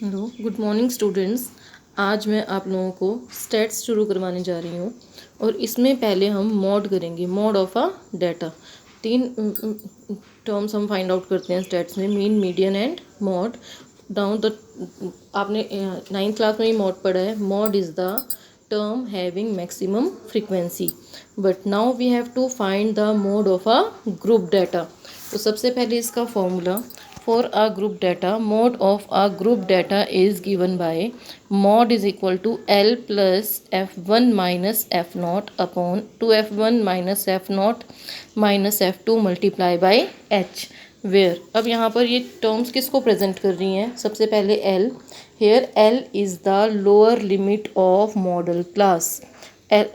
Hello, good morning students. आज मैं आप लोगों को स्टैट्स शुरू करवाने जा रही हूँ और इसमें पहले हम मॉड करेंगे, मॉड ऑफ अ डाटा। तीन टर्म्स हम फाइंड आउट करते हैं स्टैट्स में, mean, median and mod. Down the आपने 9th क्लास में ही मॉड पढ़ा है। Mod is the term having maximum frequency, but now we have to find the mode of a group data। तो सबसे पहले इसका formula, for a group data, mode of a group data is given by mod is equal to L plus f1 minus f naught upon 2f1 minus f naught minus f2 multiply by h, where. अब यहाँ पर ये terms किसको present कर रही हैं? सबसे पहले L. Here L is the lower limit of modal class. L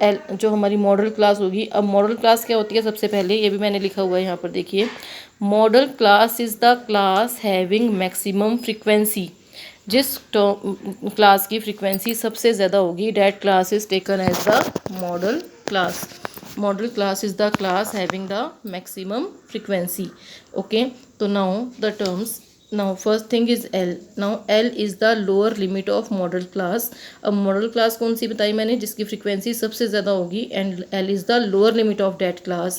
L जो हमारी मॉडल क्लास होगी। अब मॉडल क्लास क्या होती है? सबसे पहले ये भी मैंने लिखा हुआ है यहाँ पर, देखिए। Modal class is the class having maximum frequency. जिस क्लास की फ्रीक्वेंसी सबसे ज़्यादा होगी, that class is taken as the modal class. Model class is the class having the maximum frequency. Okay, so now the terms, now first thing is L. now L is the lower limit of model class। अब model class कौन सी बताई मैंने? जिसकी frequency सबसे ज़्यादा होगी, and L is the lower limit of that class।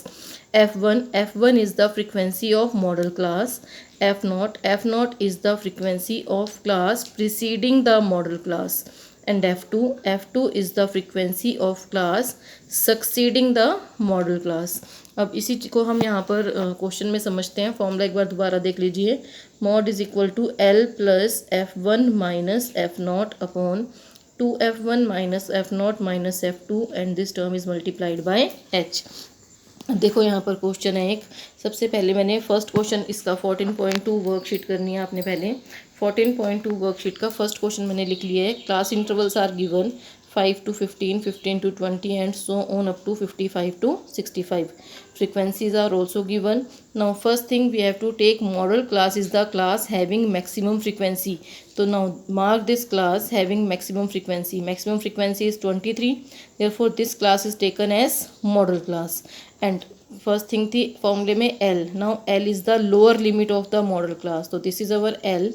F1 is the frequency of model class। F0 is the frequency of class preceding the model class, and F2 is the frequency of class succeeding the model class। अब इसी को हम यहाँ पर question में समझते हैं। Formula एक बार दोबारा देख लीजिए। Mode is equal to L plus f one minus f naught upon 2f1 minus f naught minus f2 and this term is multiplied by h। देखो यहाँ पर क्वेश्चन है एक। सबसे पहले मैंने फर्स्ट क्वेश्चन इसका 14.2 वर्कशीट करनी है आपने पहले। 14.2 वर्कशीट का फर्स्ट क्वेश्चन मैंने लिख लिया है। Class intervals are given 5 to 15, 15 to 20 and so on up to 55 to 65। Frequencies are also given। Now first thing we have to take model class is the class having maximum frequency। So now mark this class having maximum frequency। Maximum frequency is 23, therefore this class is taken as model class। And first thing थी फॉर्मूले में L। Now L is the lower limit of the model class, so this is our L।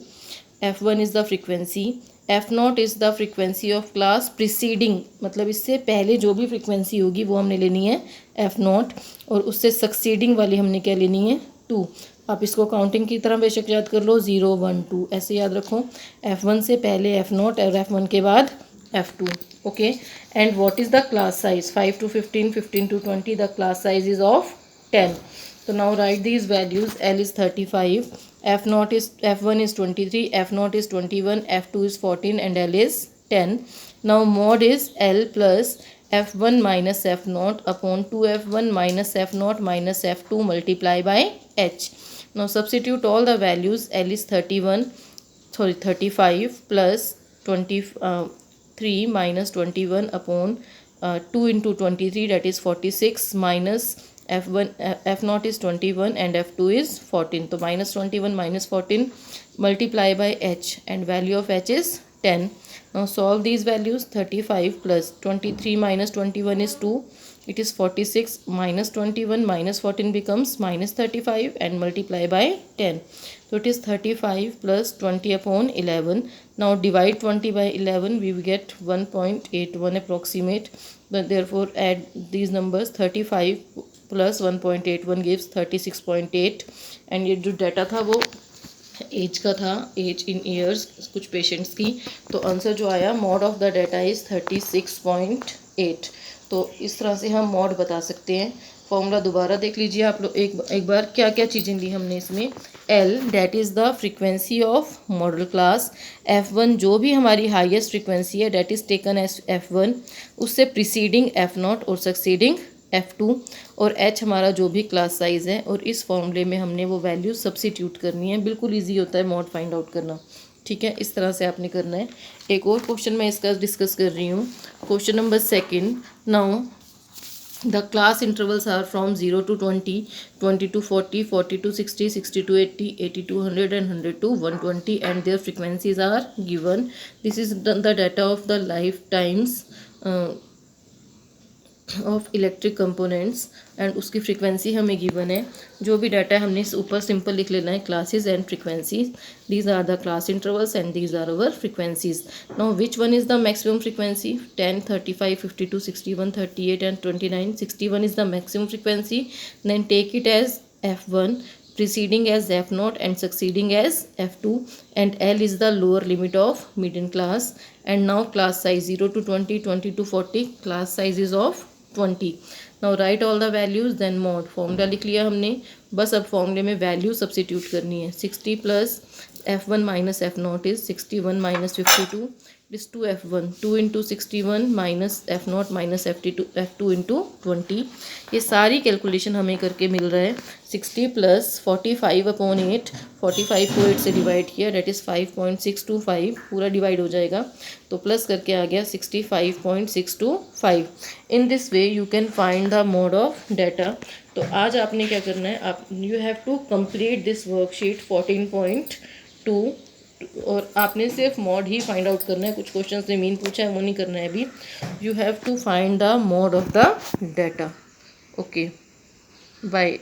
F1 is the frequency। F0 is the frequency of class preceding, मतलब इससे पहले जो भी frequency होगी वो हमने लेनी है F0, और उससे सक्सीडिंग वाली हमने क्या लेनी है? 2। आप इसको काउंटिंग की तरह बेशक याद कर लो, 0 1 2 ऐसे याद रखो। F1 से पहले F0 और F1 के बाद F2। Okay, and what is the class size? 5 to 15, 15 to 20, the class size is of 10। So now write these values। L is 35, F1 is 23, F0 is 21, F2 is 14 and L is 10। Now mod is L plus F1 minus F0 upon 2F1 minus F0 minus F2 multiply by H। Now substitute all the values। L is 35 plus 23 minus 21 upon 2 into 23, that is 46, minus F0 is 21 and F2 is 14, तो minus 21 minus 14 multiply by H and value of H is 10। Now solve these values। 35 plus 23 minus 21 is 2, it is 46, minus 21 minus 14 becomes minus 35 and multiply by 10, so it is 35 plus 20 upon 11। Now divide 20 by 11, we will get 1.81 approximate, but therefore add these numbers। 35 plus 1.81 gives 36.8। And ये जो data था वो as का था, as in years कुछ patients की। तो answer जो आया, mod of the data is 36.8। तो इस तरह से हम मॉड बता सकते हैं। फॉर्मूला दोबारा देख लीजिए आप लोग एक बार। क्या क्या चीज़ें ली हमने इसमें? L that is the frequency of modal class. F1 जो भी हमारी हाईएस्ट फ्रीक्वेंसी है, that is taken as F1, उससे प्रीसीडिंग F0 और सक्सीडिंग F2, और H हमारा जो भी क्लास साइज़ है, और इस फॉर्मूले में हमने वो वैल्यू सब्सिट्यूट करनी है। बिल्कुल इजी होता है मॉड फाइंड आउट करना, ठीक है? इस तरह से आपने करना है। एक और क्वेश्चन मैं इसका डिस्कस कर रही हूँ, question number 2। Now the class intervals are from 0 to 20, 20 to 40, 40 to 60, 60 to 80, 80 to 100 and 100 to 120 and their frequencies are given। This is the data of the lifetimes of electric components and उसकी frequency हमें given है। जो भी data है हमने इस ऊपर simple लिख लेना है, classes and frequencies, these are the class intervals and these are our frequencies. Now which one is the maximum frequency? 10, 35, 52, 61, 38 and 29. 61 is the maximum frequency. Then take it as f1, preceding as f0 and succeeding as f2, and L is the lower limit of median class. And now class size 0 to 20, 20 to 40, class size is of 20. Now right all the values, then mod. Formula लिख लिया हमने, बस अब फॉर्मूले में value substitute करनी है। 60 plus f1 minus f0 is 61 minus 52 is 2f1, 2 into 61 minus f0 minus f2 into 20। ये सारी कैलकुलेशन हमें करके मिल रहा है 60 प्लस 45 अपॉन 8, 45 को 8 से डिवाइड किया, डेट इज़ 5.625, पूरा डिवाइड हो जाएगा तो प्लस करके आ गया 65.625। In this way you can find the mode of data. तो आज आपने क्या करना है, आप you have to complete this worksheet 14.2 और आपने सिर्फ मॉड ही फाइंड आउट करना है। कुछ क्वेश्चंस ने मीन पूछा है वो नहीं करना है अभी। You have to find the mode of the data. Okay, bye.